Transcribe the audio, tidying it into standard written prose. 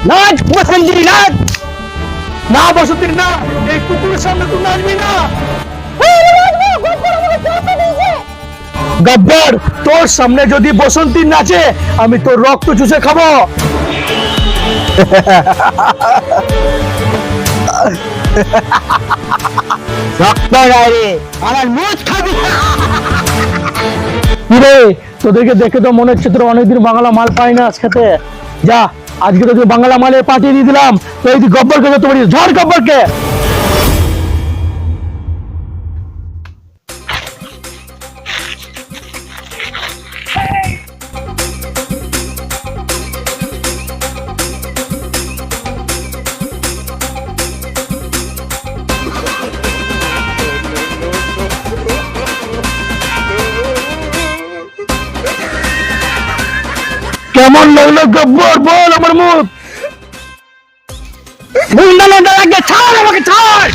নাচ বসন্তি নাচ, না বসন্তি না, এই কুকুরের সামনে তুই নাচবি না। গব্বর, তোর সামনে যদি বসন্তী নাচে আমি তোর রক্ত চুষে খাবো। রক্ত গায়ে আমার মুখ খাবি। কিরে, তোদেরকে দেখে তো মনে হচ্ছে তোর অনেকদিন বাংলা মাল পাই না খেতে। যা, আজকে তো বাংলা মালের পাঠিয়ে দিয়ে দিলাম। তো এই গব্বরকে তো তোমার ঝড় গব্বরকে। কেমন লাগলো গব্বর, বল আমার মুখ। ছাড় আমাকে, ছাড়।